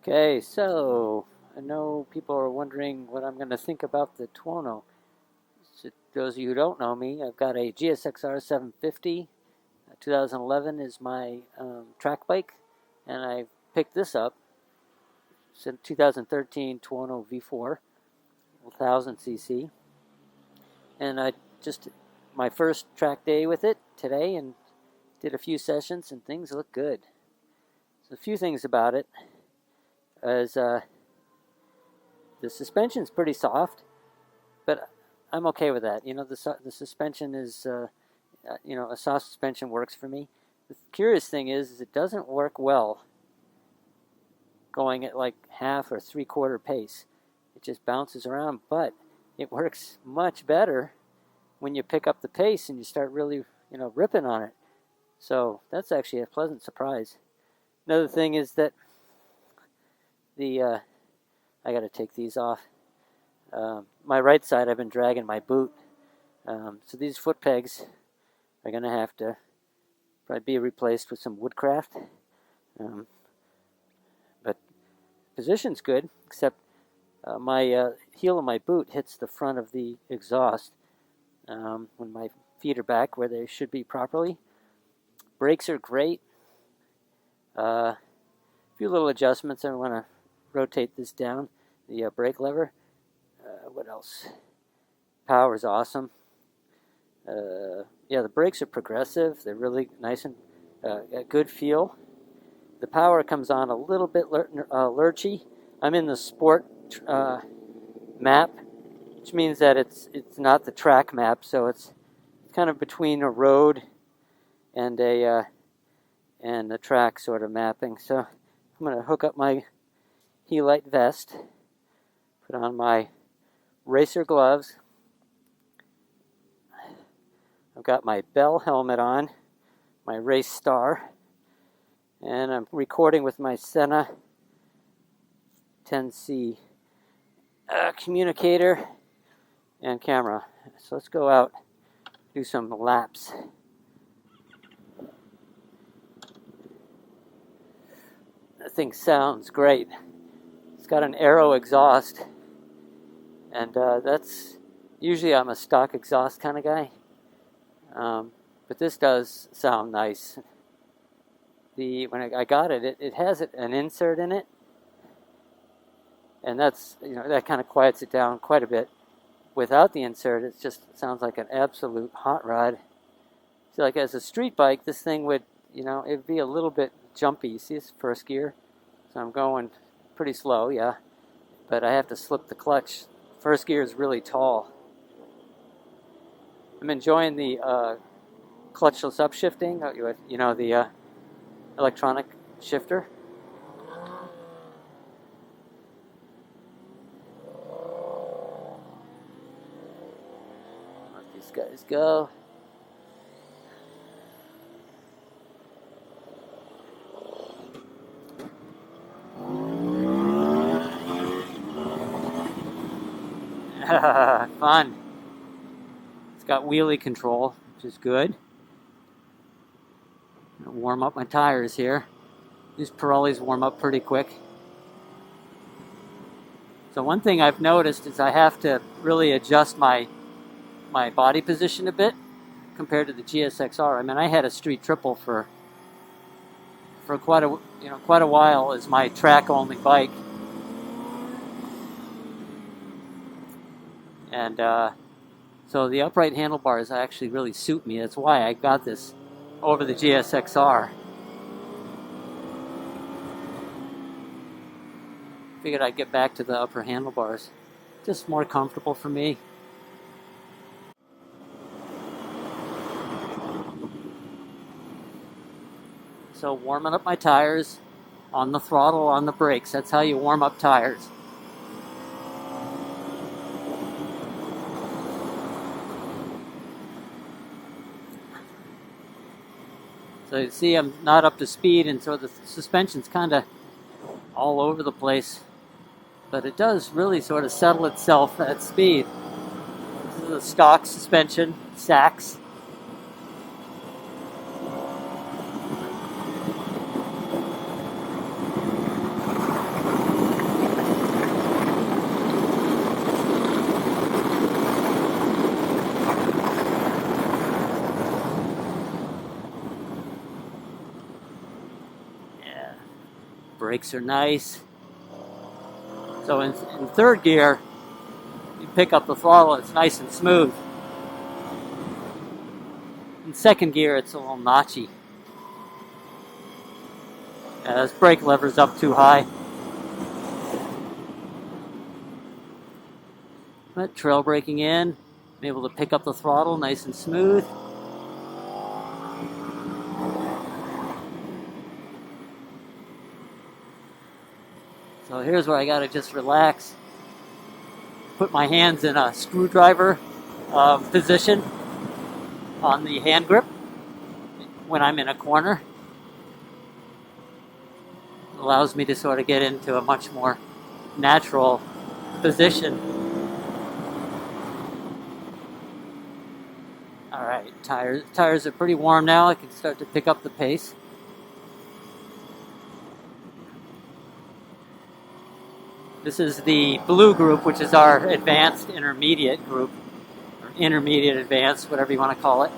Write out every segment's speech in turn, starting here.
Okay, so I know people are wondering what I'm going to think about the Tuono. So those of you who don't know me, I've got a GSXR 750. 2011 is my track bike, and I picked this up since 2013 Tuono V4, 1000cc. And I just, my first track day with it today, and did a few sessions, and things look good. So a few things about it is the suspension's pretty soft, but I'm okay with that. You know, the suspension is, a soft suspension works for me. The curious thing is it doesn't work well going at like half or three-quarter pace. It just bounces around, but it works much better when you pick up the pace and you start really, ripping on it. So that's actually a pleasant surprise. Another thing is that I got to take these off. My right side, I've been dragging my boot. So these foot pegs are going to have to probably be replaced with some woodcraft. But position's good, except my heel of my boot hits the front of the exhaust when my feet are back where they should be properly. Brakes are great. A few little adjustments. I want to rotate this down, the brake lever. What else? Power is awesome. The brakes are progressive. They're really nice and a good feel. The power comes on a little bit lurchy. I'm in the sport map, which means that it's not the track map, so it's kind of between a road and a track sort of mapping. So I'm going to hook up my Helite vest, put on my racer gloves. I've got my Bell helmet on, my race star, and I'm recording with my Sena 10C communicator and camera. So let's go out, do some laps. That thing sounds great. It's got an Aero exhaust, and that's usually I'm a stock exhaust kind of guy, but this does sound nice. When I got it, it has an insert in it, and that's that kind of quiets it down quite a bit. Without the insert, it just sounds like an absolute hot rod. So like as a street bike, this thing would it'd be a little bit jumpy. You see this first gear, so I'm going pretty slow, yeah, but I have to slip the clutch. First gear is really tall. I'm enjoying the clutchless upshifting, the electronic shifter. Let these guys go. Fun. It's got wheelie control, which is good. I'm gonna warm up my tires here. These Pirellis warm up pretty quick. So one thing I've noticed is I have to really adjust my body position a bit compared to the GSXR. I mean, I had a street triple for quite a while as my track only bike. And so the upright handlebars actually really suit me. That's why I got this over the GSXR. Figured I'd get back to the upper handlebars. Just more comfortable for me. So warming up my tires on the throttle, on the brakes. That's how you warm up tires. So you see I'm not up to speed, and so the suspension's kind of all over the place. But it does really sort of settle itself at speed. This is a stock suspension, Sachs. Brakes are nice. So in third gear, you pick up the throttle, it's nice and smooth. In second gear, it's a little notchy. This brake lever's up too high. But trail braking in, I'm able to pick up the throttle nice and smooth. So here's where I gotta just relax. Put my hands in a screwdriver position on the hand grip when I'm in a corner. It allows me to sort of get into a much more natural position. Alright, tires are pretty warm now. I can start to pick up the pace. This is the blue group, which is our advanced intermediate group, or intermediate advanced, whatever you want to call it.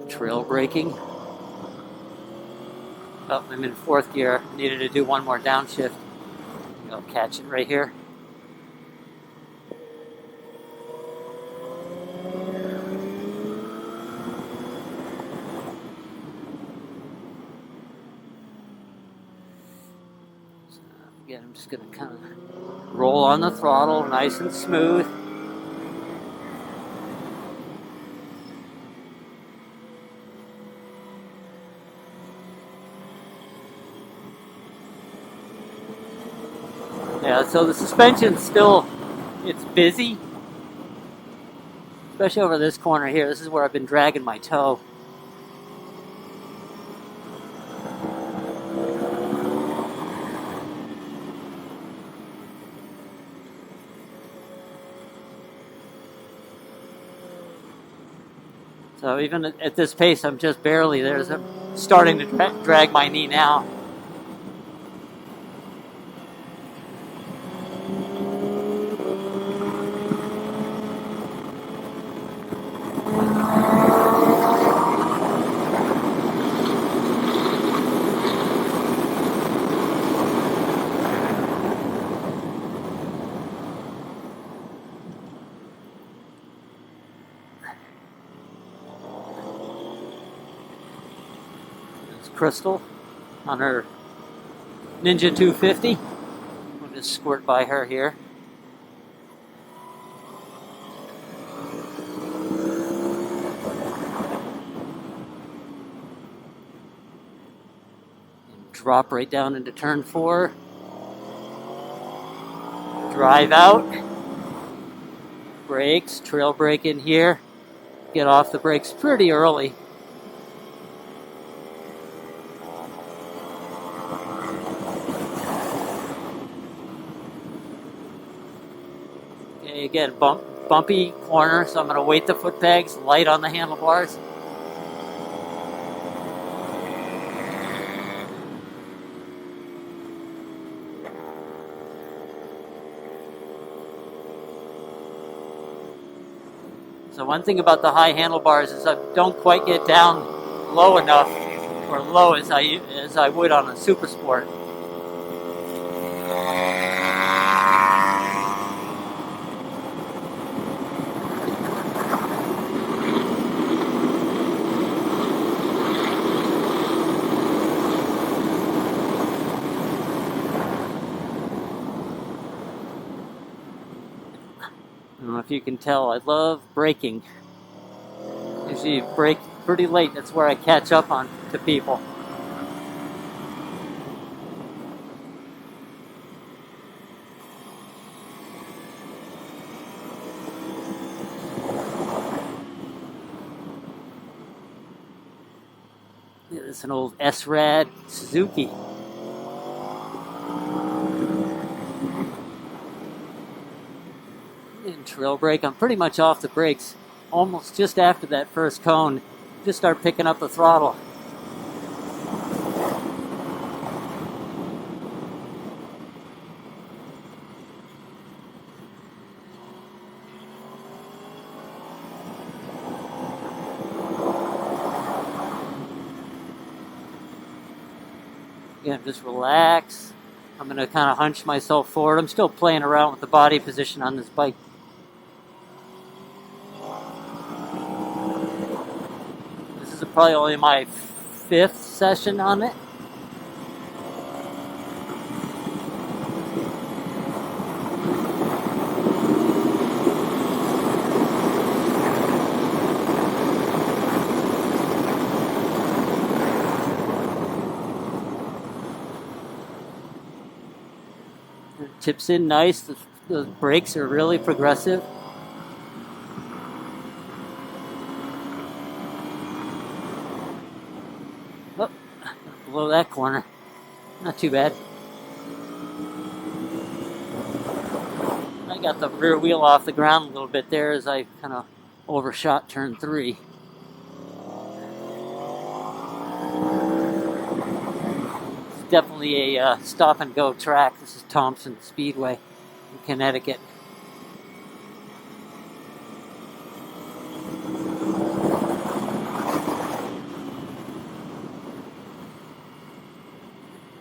Trail braking. Oh, I'm in fourth gear. Needed to do one more downshift. I'll catch it right here. So again, I'm just going to kind of roll on the throttle, nice and smooth. Yeah, so the suspension's still, it's busy, especially over this corner here. This is where I've been dragging my toe. So even at this pace, I'm just barely there. I'm starting to drag my knee now. Crystal on her Ninja 250. We'll just squirt by her here. And drop right down into turn 4. Drive out. Brakes, trail brake in here. Get off the brakes pretty early. Again, bumpy corner, so I'm going to weight the foot pegs, light on the handlebars. So one thing about the high handlebars is I don't quite get down low enough, or low as I would on a Super Sport. I don't know if you can tell, I love braking. Usually brake pretty late, that's where I catch up on to people. Yeah, this is an old S-Rad Suzuki. And trail brake, I'm pretty much off the brakes almost just after that first cone. just start picking up the throttle. Again, just relax. I'm going to kind of hunch myself forward. I'm still playing around with the body position on this bike. This is probably only my 5th session on it. It tips in nice. The brakes are really progressive. Oh, below that corner. Not too bad. I got the rear wheel off the ground a little bit there as I kind of overshot turn 3. Definitely a stop and go track. This is Thompson Speedway in Connecticut.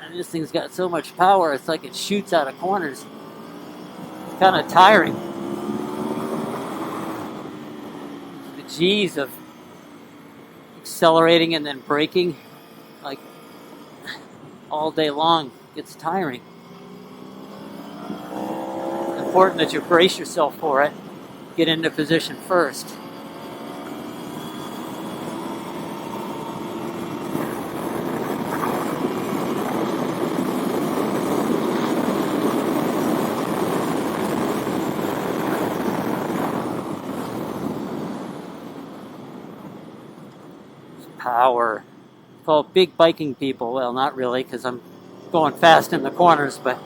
And this thing's got so much power, it's like it shoots out of corners. It's kind of tiring. The G's of accelerating and then braking, like all day long, gets tiring. It's important that you brace yourself for it. Get into position first. Power. Call big biking people. Well, not really, because I'm going fast in the corners, but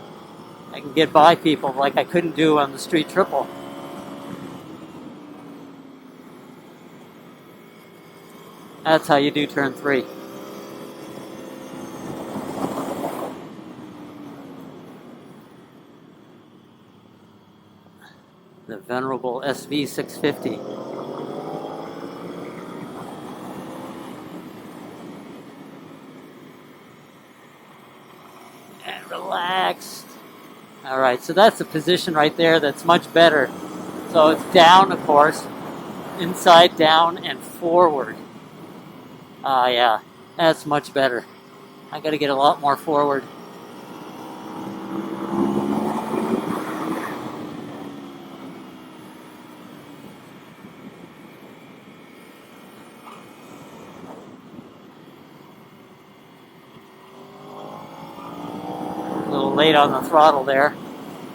I can get by people like I couldn't do on the street triple. That's how you do turn 3. The venerable SV650. Relaxed. Alright, so that's the position right there that's much better. So it's down, of course, inside, down, and forward. Yeah, that's much better. I gotta get a lot more forward. A little late on the throttle there.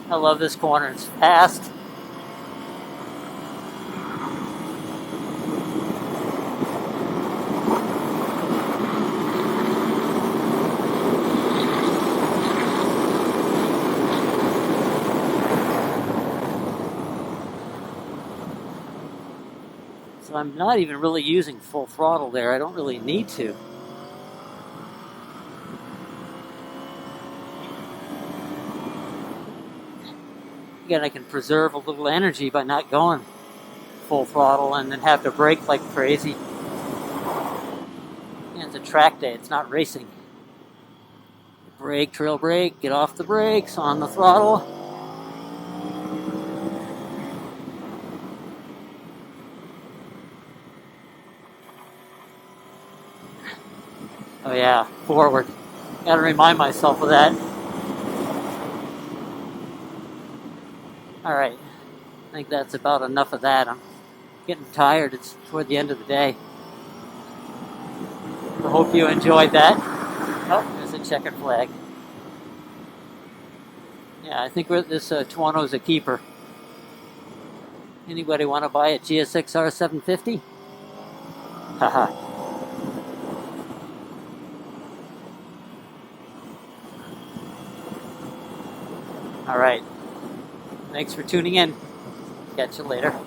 I love this corner, it's fast. So I'm not even really using full throttle there. I don't really need to. Again, I can preserve a little energy by not going full throttle and then have to brake like crazy. And it's a track day, it's not racing. Brake, trail brake, get off the brakes, on the throttle. Oh yeah, forward. Gotta remind myself of that. Alright, I think that's about enough of that. I'm getting tired. It's toward the end of the day. I hope you enjoyed that. Oh, there's a checkered flag. Yeah, I think this Tuono's a keeper. Anybody want to buy a GSX-R 750? Haha. Alright. Thanks for tuning in. Catch you later.